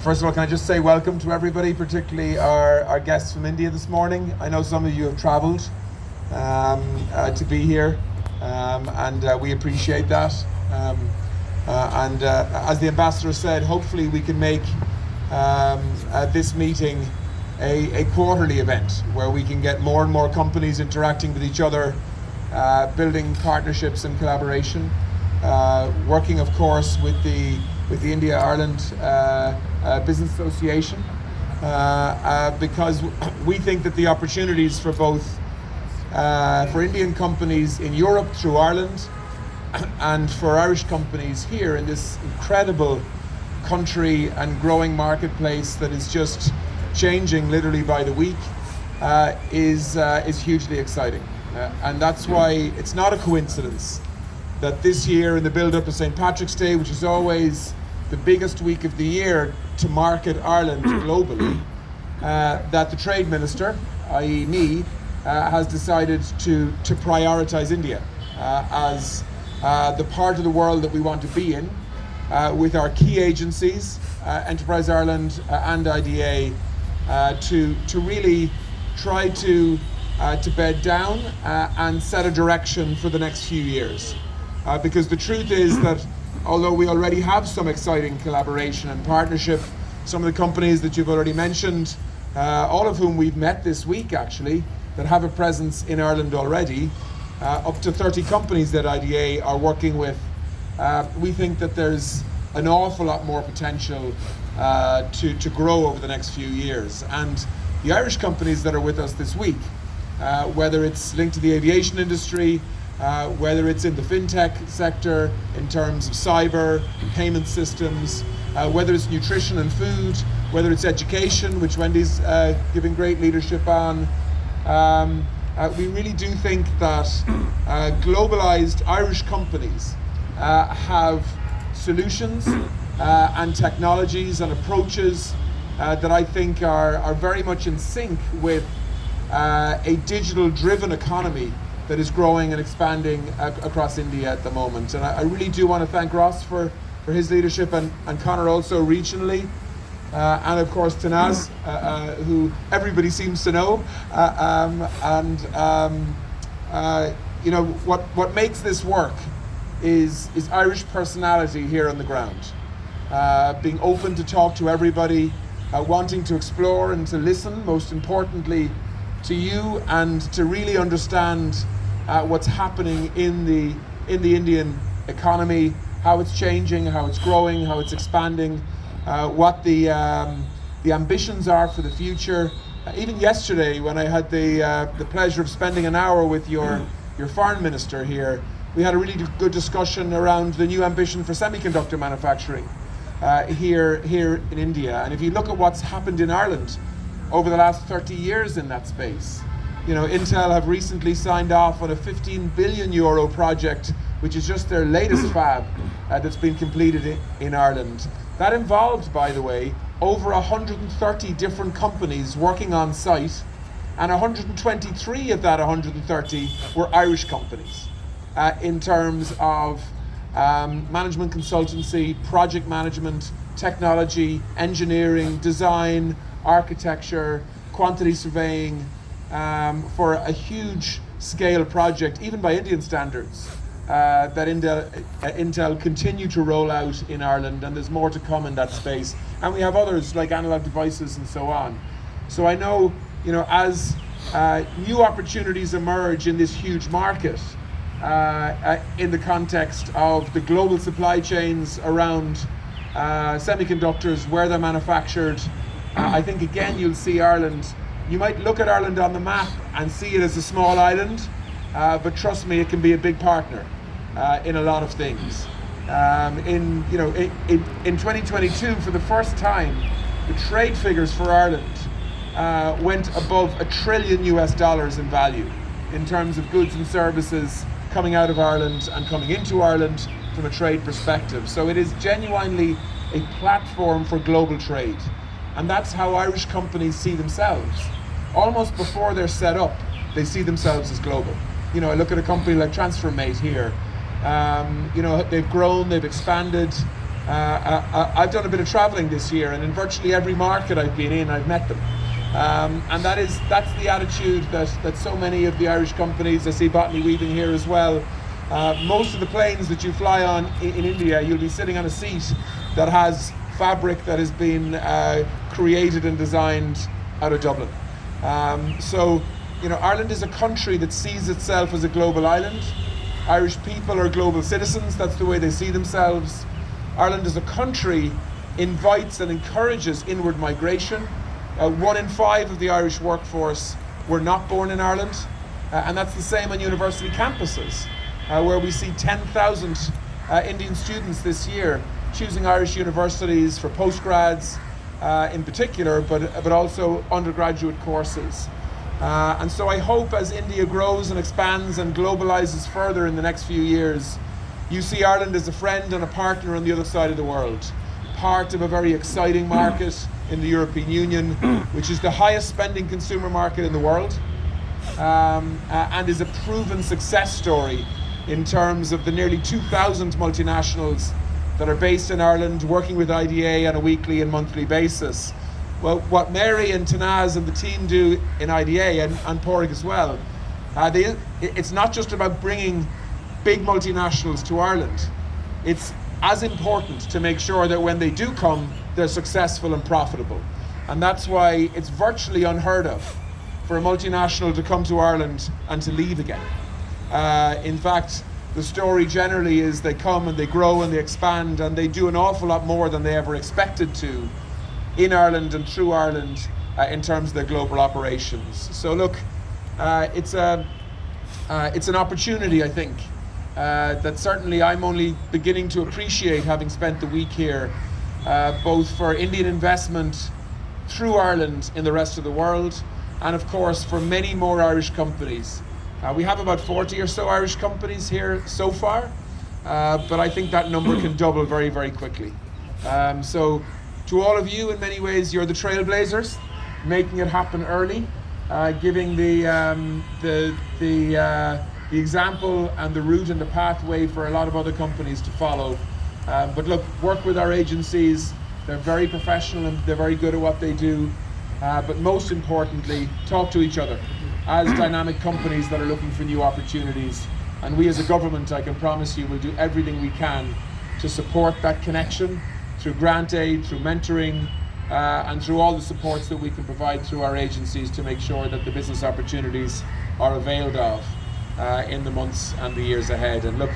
First of all, can I just say welcome to everybody, particularly our guests from India this morning. I know some of you have travelled to be here, and we appreciate that. As the ambassador said, hopefully we can make this meeting a quarterly event where we can get more and more companies interacting with each other, building partnerships and collaboration, working, of course, with the India-Ireland Business Association, because we think that the opportunities for both for Indian companies in Europe through Ireland and for Irish companies here in this incredible country and growing marketplace that is just changing literally by the week is hugely exciting. And that's why it's not a coincidence that this year, in the build-up to St. Patrick's Day, which is always the biggest week of the year to market Ireland globally, that the Trade Minister, i.e. me, has decided to prioritise India as the part of the world that we want to be in, with our key agencies, Enterprise Ireland and IDA, to really try to bed down and set a direction for the next few years. Because the truth is that although we already have some exciting collaboration and partnership, some of the companies that you've already mentioned, all of whom we've met this week actually, that have a presence in Ireland already, up to 30 companies that IDA are working with, we think that there's an awful lot more potential to grow over the next few years. And the Irish companies that are with us this week, whether it's linked to the aviation industry, whether it's in the fintech sector in terms of cyber, payment systems, whether it's nutrition and food, whether it's education, which Wendy's giving great leadership on, we really do think that globalized Irish companies have solutions and technologies and approaches that I think are very much in sync with a digital-driven economy that is growing and expanding across India at the moment. And I really do want to thank Ross for his leadership, and Conor also regionally, and of course Tanaz, who everybody seems to know. You know, what makes this work is Irish personality here on the ground. Being open to talk to everybody, wanting to explore and to listen, most importantly, to you, and to really understand what's happening in the Indian economy, how it's changing, how it's growing, how it's expanding, what the ambitions are for the future. Even yesterday, when I had the pleasure of spending an hour with your foreign minister here, we had a really good discussion around the new ambition for semiconductor manufacturing here in India. And if you look at what's happened in Ireland over the last 30 years in that space, you know, Intel have recently signed off on a 15 billion euro project, which is just their latest fab that's been completed in Ireland. That involved, by the way, over 130 different companies working on site, and 123 of that 130 were Irish companies in terms of management consultancy, project management, technology, engineering, design, architecture, quantity surveying, for a huge scale project, even by Indian standards, that Intel continue to roll out in Ireland, and there's more to come in that space. And we have others like Analog Devices and so on. So I know, you know, as new opportunities emerge in this huge market, in the context of the global supply chains around semiconductors, where they're manufactured, I think again you'll see Ireland. You might look at Ireland on the map and see it as a small island, but trust me, it can be a big partner in a lot of things. In 2022, for the first time, the trade figures for Ireland went above $1 trillion in value in terms of goods and services coming out of Ireland and coming into Ireland from a trade perspective. So it is genuinely a platform for global trade. And that's how Irish companies see themselves. Almost before they're set up, they see themselves as global. You know, I look at a company like TransferMate here. You know, they've grown, they've expanded, I've done a bit of traveling this year, and in virtually every market I've been in, I've met them. And that's the attitude that so many of the Irish companies, I see Botany Weaving here as well, most of the planes that you fly on in India, you'll be sitting on a seat that has fabric that has been created and designed out of Dublin. So, Ireland is a country that sees itself as a global island. Irish people are global citizens, that's the way they see themselves. Ireland as a country invites and encourages inward migration. 1 in 5 of the Irish workforce were not born in Ireland, and that's the same on university campuses, where we see 10,000 Indian students this year choosing Irish universities for postgrads in particular, but also undergraduate courses. And so I hope as India grows and expands and globalizes further in the next few years, you see Ireland as a friend and a partner on the other side of the world, part of a very exciting market in the European Union, which is the highest spending consumer market in the world, and is a proven success story in terms of the nearly 2,000 multinationals that are based in Ireland, working with IDA on a weekly and monthly basis. Well, what Mary and Tanaz and the team do in IDA, and Porrick as well, it's not just about bringing big multinationals to Ireland. It's as important to make sure that when they do come, they're successful and profitable. And that's why it's virtually unheard of for a multinational to come to Ireland and to leave again. In fact, the story generally is they come and they grow and they expand and they do an awful lot more than they ever expected to in Ireland and through Ireland in terms of their global operations. So look, it's an opportunity, I think, that certainly I'm only beginning to appreciate, having spent the week here, both for Indian investment through Ireland in the rest of the world, and of course for many more Irish companies. We have about 40 or so Irish companies here so far, but I think that number can double very, very quickly. So to all of you, in many ways, you're the trailblazers, making it happen early, giving the example and the route and the pathway for a lot of other companies to follow. But look, work with our agencies. They're very professional and they're very good at what they do. But most importantly, talk to each other as dynamic companies that are looking for new opportunities. And we as a government, I can promise you, will do everything we can to support that connection through grant aid, through mentoring, and through all the supports that we can provide through our agencies to make sure that the business opportunities are availed of in the months and the years ahead. And look,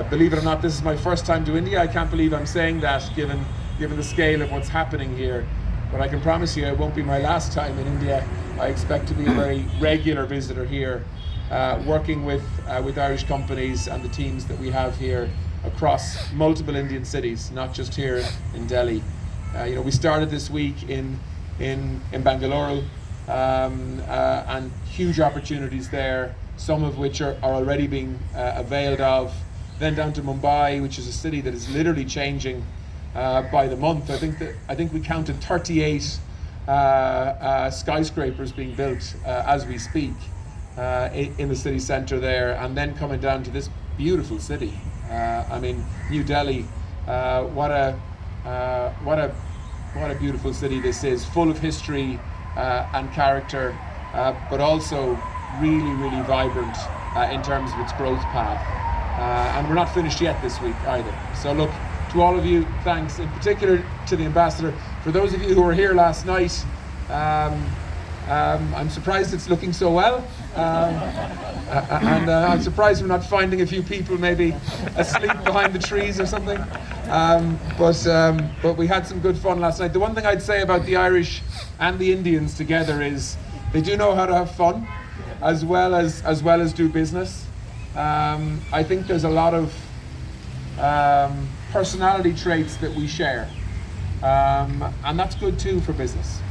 believe it or not, this is my first time to India. I can't believe I'm saying that given the scale of what's happening here. But I can promise you it won't be my last time in India. I expect to be a very regular visitor here, working with Irish companies and the teams that we have here across multiple Indian cities, not just here in Delhi. We started this week in Bangalore, and huge opportunities there, some of which are already being availed of. Then down to Mumbai, which is a city that is literally changing by the month. I think we counted 38 skyscrapers being built as we speak in the city centre there, and then coming down to this beautiful city. New Delhi. What a beautiful city this is, full of history and character, but also really, really vibrant in terms of its growth path. And we're not finished yet this week either. So look, to all of you, thanks, in particular to the Ambassador. For those of you who were here last night, I'm surprised it's looking so well. And I'm surprised we're not finding a few people maybe asleep behind the trees or something. But we had some good fun last night. The one thing I'd say about the Irish and the Indians together is they do know how to have fun as well as do business. I think there's a lot of personality traits that we share, and that's good too for business.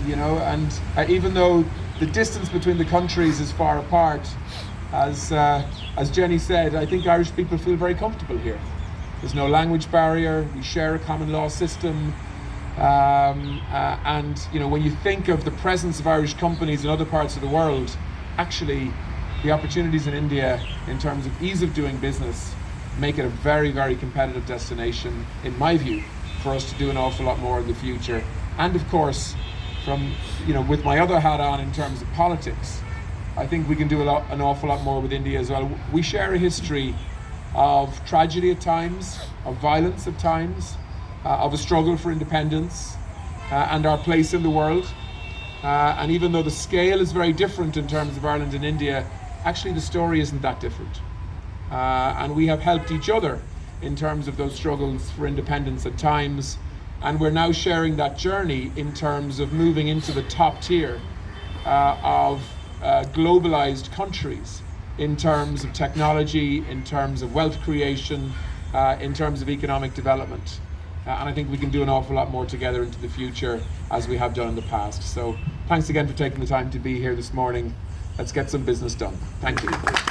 And even though the distance between the countries is far apart, as Jenny said, I think Irish people feel very comfortable here. There's no language barrier. We share a common law system, and when you think of the presence of Irish companies in other parts of the world, actually the opportunities in India in terms of ease of doing business, make it a very, very competitive destination, in my view, for us to do an awful lot more in the future. And of course, from, with my other hat on in terms of politics, I think we can do an awful lot more with India as well. We share a history of tragedy at times, of violence at times, of a struggle for independence and our place in the world. And even though the scale is very different in terms of Ireland and India, actually the story isn't that different. And we have helped each other in terms of those struggles for independence at times. And we're now sharing that journey in terms of moving into the top tier of globalized countries in terms of technology, in terms of wealth creation, in terms of economic development. And I think we can do an awful lot more together into the future as we have done in the past. So thanks again for taking the time to be here this morning. Let's get some business done. Thank you.